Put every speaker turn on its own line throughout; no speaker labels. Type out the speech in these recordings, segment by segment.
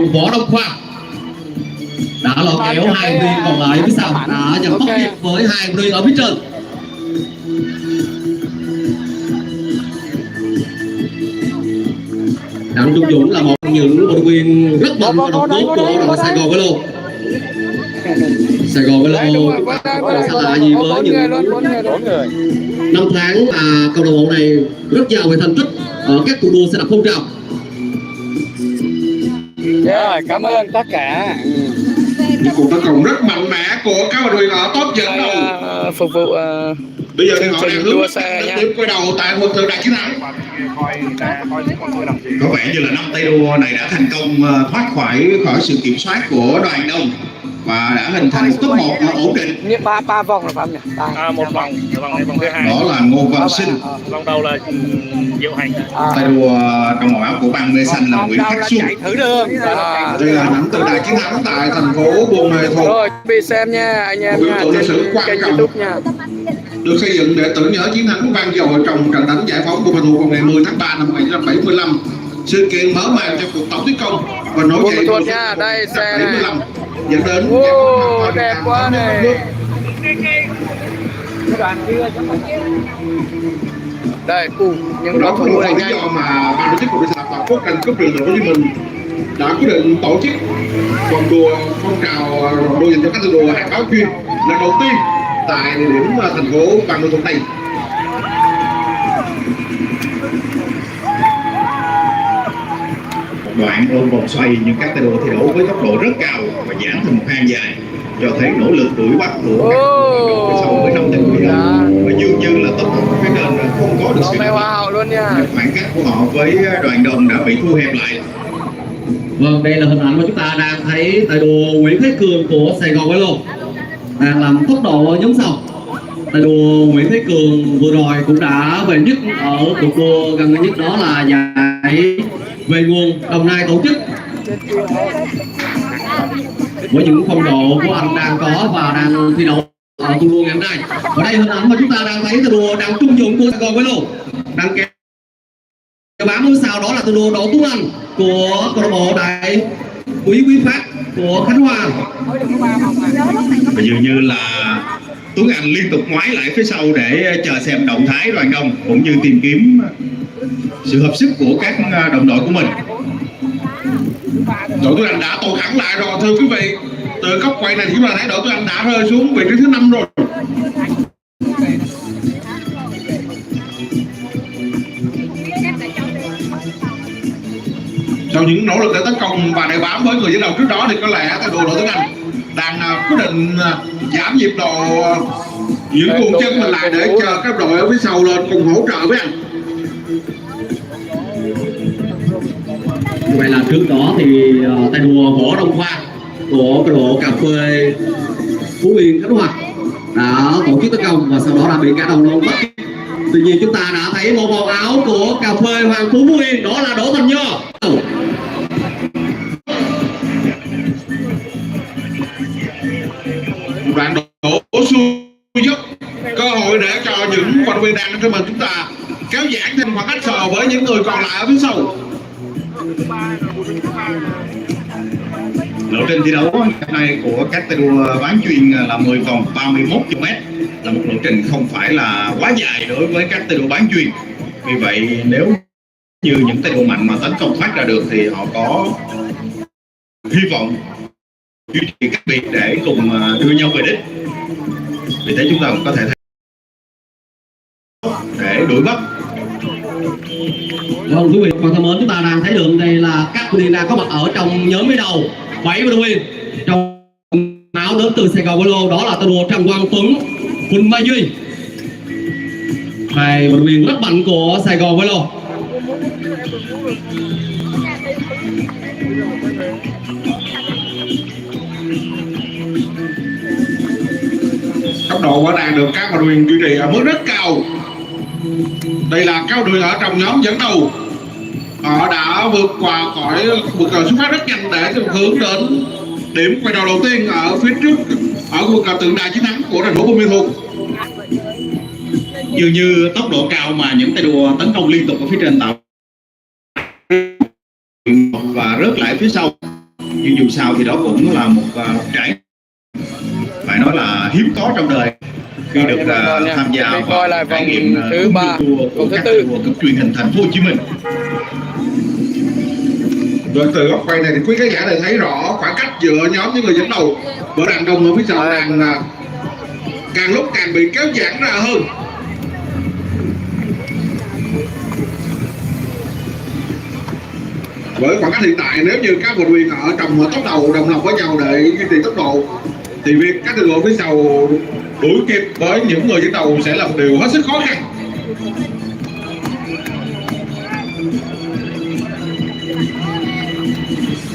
Võ Đông Khoa đã lọt kéo hai viên còn lại phía sau đã giành tốc kịp với hai viên ở phía trên. Đặng Trung Dũng là một trong những vận động viên rất mạnh và độc tốt của đội Sài Gòn Velo. Sài Gòn Velo không xa lạ gì với những năm tháng câu lạc bộ này rất giàu về thành tích ở các cuộc đua xe đạp phong trào.
Rồi, cảm ơn tất cả.
Những cuộc tấn công rất mạnh mẽ của các vận động viên ở top dẫn đầu
phục vụ
bây giờ thì họ đang
đua xe nha.
quay đầu tại một tượng đài chiến thắng. Có vẻ như là năm tay đua này đã thành công thoát khỏi sự kiểm soát của đoàn đông và đã hình thành top 1 ổn định.
Ba vòng là phải không nhỉ?
Một vòng thứ hai.
Đó là Ngô Văn Sinh.
Vòng đầu là Diệu Hành.
Tay đua trong màu áo của băng mê xanh là Nguyễn Khắc Xuân.
Thử đường.
Đây là nắm tượng đài chiến thắng tại thành phố Buôn Mê Thuột.
Rồi, bị xem nha anh em nha.
Biểu tượng lịch sử quan trọng được xây dựng để tưởng nhớ chiến thắng vang dội trong trận đánh giải phóng Buôn Mê Thuột vào ngày 10 tháng 3 năm 1975. Sự kiện mở màn cho cuộc tổng tiến công và nổi dậy
Thuột nha, đây xe này.
75 dẫn đến
đẹp quá này. Đây, những
đó
cầu
cũng
thủ
là
này
lý
nhanh.
do mà ban tổ chức của đội xe đạp toàn quốc tranh cúp đường Hồ Chí Minh đã quyết định tổ chức vòng đua phong trào vòng đua dành cho các tay đua hạng báo chuyên lần đầu tiên tại địa điểm thành phố Ban Đô Thuận Tây. Một đoạn ôm vòng xoay nhưng các tay đua thi đấu với tốc độ rất cao và giãn thành một hang dài cho thấy nỗ lực đuổi bắt của các sau với 5 tay đua và dường như là tốc độ phía trên không có được sự
luôn nha.
khoảng cách của họ với đoàn đồng đã bị thu hẹp lại.
Vâng, đây là hình ảnh mà chúng ta đang thấy tại đua Nguyễn Thế Cường của Sài Gòn Velo đang làm tốc độ nhóm sau. Tại đua Nguyễn Thế Cường vừa rồi cũng đã về nhất ở cuộc đua gần nhất, đó là giải về nguồn Đồng Nai tổ chức. Với những phong độ của anh đang có và đang thi đấu ở cuộc đua ngày hôm nay. Ở đây hình ảnh mà chúng ta đang thấy tại đua Đặng Trung Dũng của Sài Gòn Velo đang kéo bám phía sau, đó là từ đua Đỗ Tuấn Anh của câu lạc bộ Đại Quý Phát của Khánh Hòa.
Và dường như là Tuấn Anh liên tục ngoái lại phía sau để chờ xem động thái đoàn đông cũng như tìm kiếm sự hợp sức của các đồng đội của mình. Đỗ Tuấn Anh đã tụt hẳn lại rồi thưa quý vị. Từ góc quay này thì chúng ta thấy Đỗ Tuấn Anh đã rơi xuống vị trí thứ 5 rồi. Sau những nỗ lực để tấn công và đè bám với người dẫn đầu trước đó thì có lẽ tay đua Đỗ Tuấn Anh đang quyết định giảm nhịp độ, giữ cuồng chân mình lại để chờ các đội ở phía sau lên cùng hỗ trợ với anh.
Vậy là trước đó thì tay đua Võ Đông Khoa của câu lạc bộ cà phê Phú Yên Khánh Hòa đã tổ chức tấn công và sau đó đã bị cả đồng đội bắt. Tuy nhiên chúng ta đã thấy một màu áo của cà phê Hoàng Phú Phú Yên, đó là Đỗ Thành Nho.
Đoạn đổ xuôi dốc cơ hội để cho những vận động viên đang trên mình chúng ta kéo giãn thêm khoảng cách so với những người còn lại ở phía sau. Lộ trình thi đấu hôm nay của các tay đua bán chuyên là 10 vòng 31 km, là một lộ trình không phải là quá dài đối với các tay đua bán chuyên. Vì vậy nếu như những tay đua mạnh mà tấn công thoát ra được thì họ có hy vọng duy trì cách biệt để cùng đưa nhau về đích. Vì thế chúng ta cũng có thể thấy để đuổi bắt.
Vâng, quý vị quan thân mến, chúng ta đang thấy được đây là các vận động viên đang có mặt ở trong nhóm mới đầu 7 vận động viên trong áo đến từ Sài Gòn Velo, đó là tay đua Trần Quang Tuấn, Huỳnh Mai Duy, hai vận động viên rất mạnh của Sài Gòn Velo.
Tốc độ vẫn đang được các vận động viên duy trì ở mức rất cao. Đây là các vận động viên ở trong nhóm dẫn đầu. Họ đã vượt xuất phát rất nhanh để hướng đến điểm quay đầu đầu tiên ở phía trước, ở khu vực tượng đài chiến thắng của thành phố Buôn Mê Thuột.
Dường như tốc độ cao mà những tay đua tấn công liên tục ở phía trên tạo và rớt lại phía sau
nhưng dù sao thì đó cũng là một trải phải nói là hiếm có trong đời khi được tham gia
Đi
vào
coi lại
trải
vòng
nghiệm
thứ ba,
của
vòng thứ
các
tư.
đua cấp truyền hình thành phố Hồ Chí Minh.
Rồi từ góc quay này thì quý khán giả này thấy rõ khoảng cách giữa nhóm những người dẫn đầu và đàn đồng ở phía sau đang càng lúc càng bị kéo giãn ra hơn. Với khoảng cách hiện tại, nếu như các vận động viên ở trong tốc đầu đồng lòng với nhau để duy trì tốc độ thì việc các đội ngũ phía sau đuổi kịp với những người dẫn đầu sẽ là một điều hết sức khó khăn.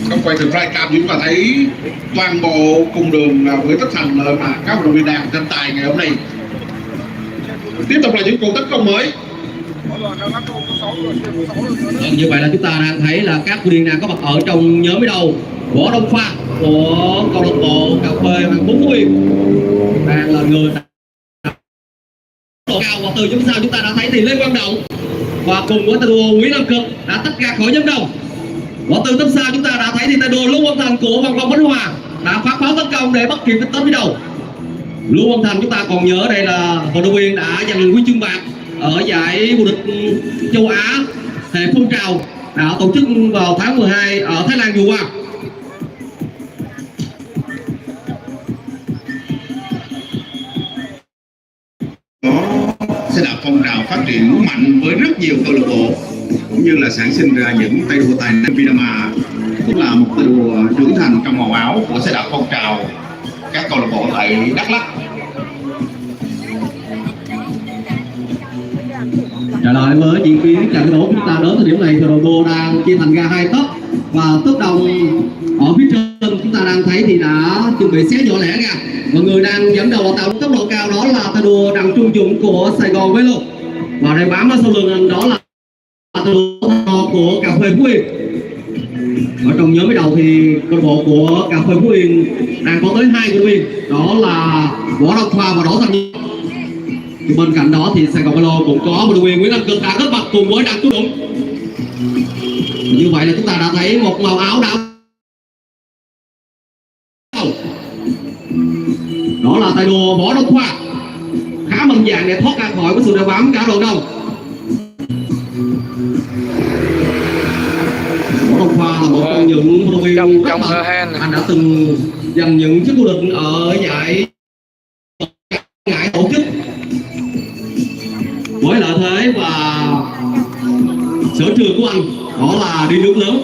Không quay từ flycam chúng ta thấy toàn bộ cung đường với tất thành lợi mà các vận động viên đang tranh tài ngày hôm nay. Tiếp tục là những cuộc tấn công mới.
Như vậy là chúng ta đang thấy là các vận động viên đang có mặt ở trong nhóm mới đầu. Võ Đông Khoa của câu lạc bộ cà phê Hoàng Phú Yên đang là người độ cao, và từ chúng sau chúng ta đã thấy thì Lê Quang Động và cùng với tay đua Nguyễn Lâm Cực đã tách ra khỏi nhóm đầu. Và từ tấm sau chúng ta đã thấy thì tay đua Lưu Văn Thành của Văn Long Khánh Hòa đã phát pháo tấn công để bắt kịp tới phía đầu. Lưu Văn Thành chúng ta còn nhớ đây là vận động viên đã giành huy chương bạc ở giải vô địch châu Á hệ phong trào đã tổ chức vào tháng 12 ở Thái Lan vừa qua.
Có xe đạp phong trào phát triển mạnh với rất nhiều câu lạc bộ cũng như là sản sinh ra những tay đua tài năng. Vinama cũng là một tay đua trưởng thành trong màu áo của xe đạp phong trào các câu lạc bộ tại Đắk Lắk.
Trở lại với diễn biến trận đấu chúng ta đến thời điểm này thì đội đua đang chia thành ra hai tốp, và tốp đầu ở phía trên chúng ta đang thấy thì đã chuẩn bị xé nhỏ lẻ ra, và người đang dẫn đầu và tạo tốc độ cao đó là tay đua Đặng Trung Dũng của Sài Gòn Velo, và đây bám ở sau lưng anh đó là tay đua của cà phê Phú Yên. Ở trong nhóm mới đầu thì câu lạc bộ của cà phê Phú Yên đang có tới hai vận động viên, đó là Võ Đông Khoa và Đỗ Thành Nhi. Bên cạnh đó thì Sài Gòn Velo cũng có vận động viên Nguyễn Anh Cực đã góp mặt cùng với Đặng Trung Dũng. Như vậy là chúng ta đã thấy một màu áo đã đó là tay đua Võ Đông Khoa khá mạnh dạn để thoát ra khỏi với sự đeo bám cả đội đông. Võ Đông Khoa là một trong những vận động viên
trong
anh đã từng giành những chức vô địch ở giải ngải tổ chức với lợi thế và sở trường của anh đó là đi nước lớn.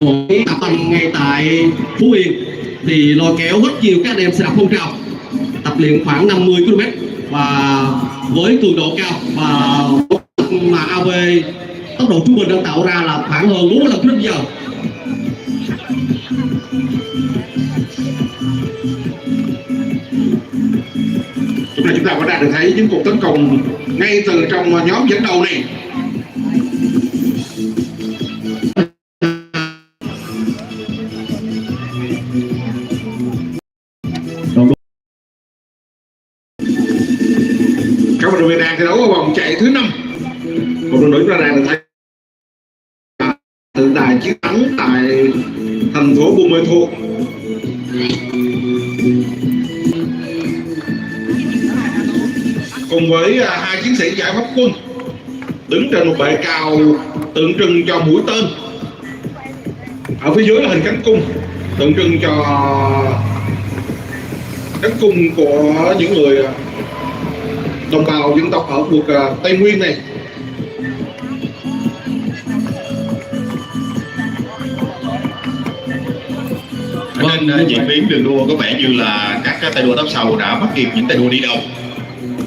Một cái tập anh ngay tại Phú Yên thì lôi kéo rất nhiều các anh em xe đạp phong trào tập luyện khoảng 50 km và với cường độ cao, và mà AV tốc độ trung bình đang tạo ra là khoảng hơn 40 km/h.
Lúc này chúng ta có đã được thấy những cuộc tấn công ngay từ trong nhóm dẫn đầu này. Các vận động viên đang thi đấu ở vòng chạy thứ 5. Một đội nữ ra đang được thấy tượng đài chiến thắng tại thành phố Buôn Mê Thuột. Cùng với hai chiến sĩ giải phóng quân đứng trên một bệ cao tượng trưng cho mũi tên, ở phía dưới là hình cánh cung tượng trưng cho cánh cung của những người đồng bào dân tộc ở khu vực Tây Nguyên này.
Nên diễn biến đường đua có vẻ như là các tay đua tốc sau đã bắt kịp những tay đua đi đầu.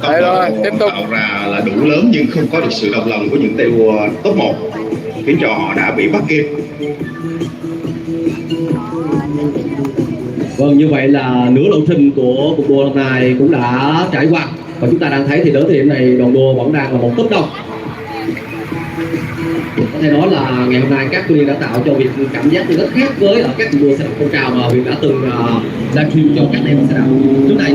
Tốc độ
tiếp tục
tạo ra là đủ lớn nhưng không có được sự đồng lòng của những tay đua top 1, khiến cho họ đã bị bắt kịp.
Vâng, như vậy là nửa lộ trình của cuộc đua lần này cũng đã trải qua, và chúng ta đang thấy thì đến thời điểm này đoàn đua vẫn đang là một tốp đông. Có thể nói là ngày hôm nay các tuyển đã tạo cho việc cảm giác rất khác với ở các cuộc đua xe đạp phong trào mà việc đã từng livestream cho các em xe đạp trước đây.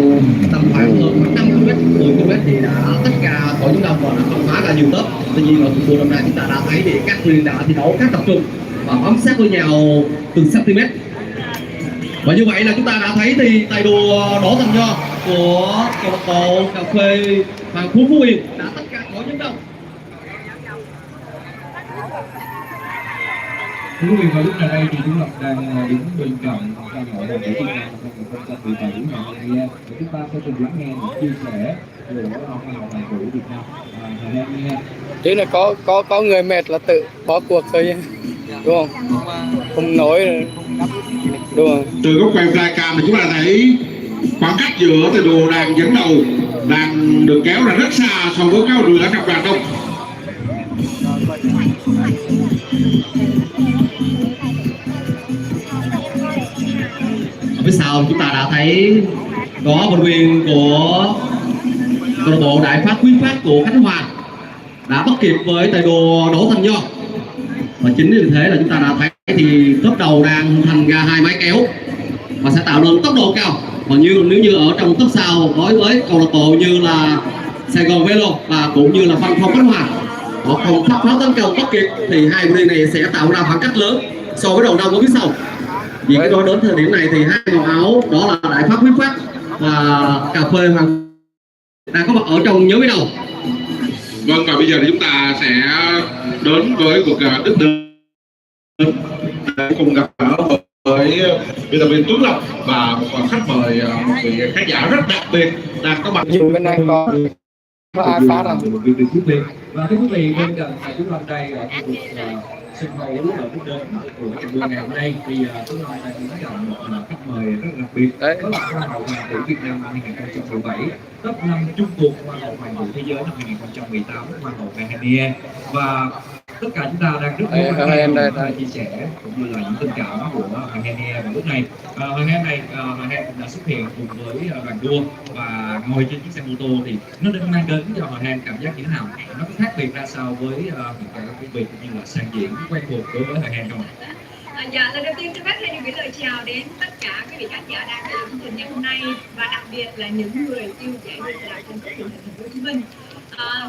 Tầm khoảng hơn 5 km, 10 km thì đã tách ra khỏi những đông và đã khám phá ra nhiều tốp. Tuy nhiên ở cuộc đua năm nay chúng ta đã thấy thì các tuyển đã thi đấu khá tập trung và bám sát với nhau từng cm. Và như vậy là chúng ta đã thấy thì tài đua đổ tầm nho của câu lạc bộ cà phê Hoàng Phú Phú Yên đã tất cả khỏi những đâu.
Thưa quý vị, vào lúc này đây thì chúng ta đang đứng bên cạnh ca ngợi đội tuyển Việt Nam 2017 Hàn để chúng ta sẽ cùng lắng nghe những chia sẻ của hoa hậu tài tử Việt Nam Hàn.
Chứ là có người mệt là tự bỏ cuộc thôi, đúng không? Không nói rồi. Đúng không?
Từ góc quay flycam thì chúng ta thấy khoảng cách giữa tay đua đang dẫn đầu đang được kéo ra rất xa so với các đội đua ở trong đoàn đông.
Ở phía sau chúng ta đã thấy có vận động viên của câu lạc bộ Đại Phát Quý Phát của Khánh Hòa đã bắt kịp với tay đua Đỗ Thành Nho, và chính vì thế là chúng ta đã thấy thì tốc đầu đang hình thành ra hai máy kéo và sẽ tạo nên tốc độ cao. Còn nếu như ở trong tốc sau đối với câu lạc bộ như là Sài Gòn Velo và cũng như là Văn Phong Khánh Hòa họ không phát pháo tấn công bắt kịp thì hai đội này sẽ tạo ra khoảng cách lớn so với đầu đông ở phía sau. Vì cái đó đến thời điểm này thì hai màu áo đó là Đại Phát Quý Phát và cà phê Hoàng đang có mặt ở trong nhóm đầu.
Vâng, và bây giờ thì chúng ta sẽ đến với cuộc đích đơn cùng gặp gỡ với biên tập viên Tuấn Long và một khách mời, một vị khán giả rất đặc biệt đang có mặt.
Nhưng bên này có ai phát không?
Và thưa quý vị, bên cạnh chúng ta đây ở khu vực sân khấu ở phút đến của buổi ngày hôm nay thì chúng ta đang đứng chọn một khách mời rất đặc biệt, đó là hoa hậu hoàng tử Việt Nam năm 2017, top 5 chung cuộc hoa hậu hoàng tử thế giới năm 2018, hoa hậu Hàn. Và tất cả chúng ta đang rất muốn chia sẻ cũng như là những tình cảm của Hàn vào lúc này. Hàn này cũng đã xuất hiện cùng với đoàn đua và ngồi trên chiếc xe mô tô thì nó đang mang đến cho Hàn cảm giác như thế nào? Nó có khác biệt ra sao với những cái công việc cũng như là sàn diễn quen thuộc đối với Hàn không?
Dạ, lần đầu tiên tôi phát gửi lời chào đến tất cả quý vị khán giả đang theo dõi chương trình ngày hôm nay và đặc biệt là những người yêu giải đua xe đạp trên các tỉnh thành phố Hồ Chí Minh.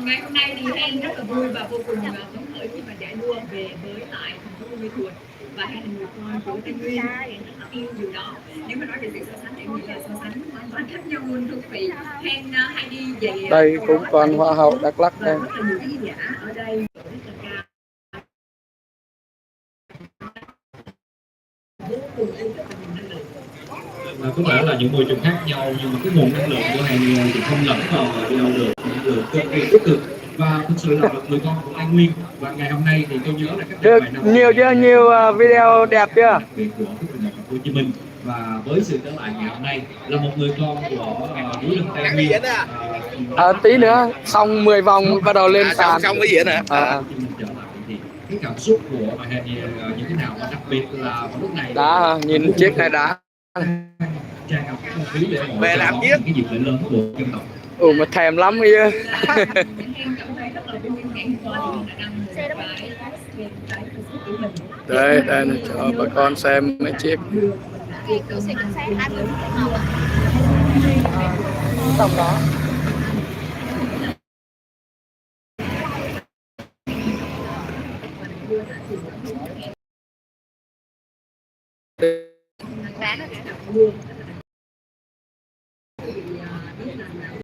Ngày hôm nay thì Hàn rất là vui và vô cùng phấn khởi khi mà giải đua về với lại thành phố Buôn Ma Thuột, và Hàn là người con của Tây Nguyên, Hàn rất là yêu điều đó. Nếu mà nói về sự so sánh thì mình là so sánh hoàn toàn khác nhau luôn thưa quý vị. Hàn hay đi về
đây cũng còn hoa hậu Đắk Lắk đây.
rất là nhiều khán giả ở đây rất là cao.
Có thể là những môi trường khác nhau nhưng mà cái nguồn năng lượng của Hàn thì không lẫn vào đâu được, năng lượng cực kỳ tích cực và thực sự là một người con của Tây Nguyên. Và ngày hôm nay thì tôi nhớ là các
được nhiều chưa, nhiều video đẹp chưa?
Đặc biệt của thành phố Hồ Chí Minh, và với sự trở lại ngày hôm nay là một người con của núi rừng Tây Nguyên.
Tí nữa xong 10 vòng bắt đầu lên sàn.
xong cái diễn hả?
Cái cảm xúc của Hàn như thế nào, và đặc biệt là vào lúc này
Đá, nhìn chiếc này đá.
về làm chiếc cái dịp lễ lớn của dân tộc.
Mà thèm lắm kia. Đây là cho bà con xem mấy chiếc. Tổng đó.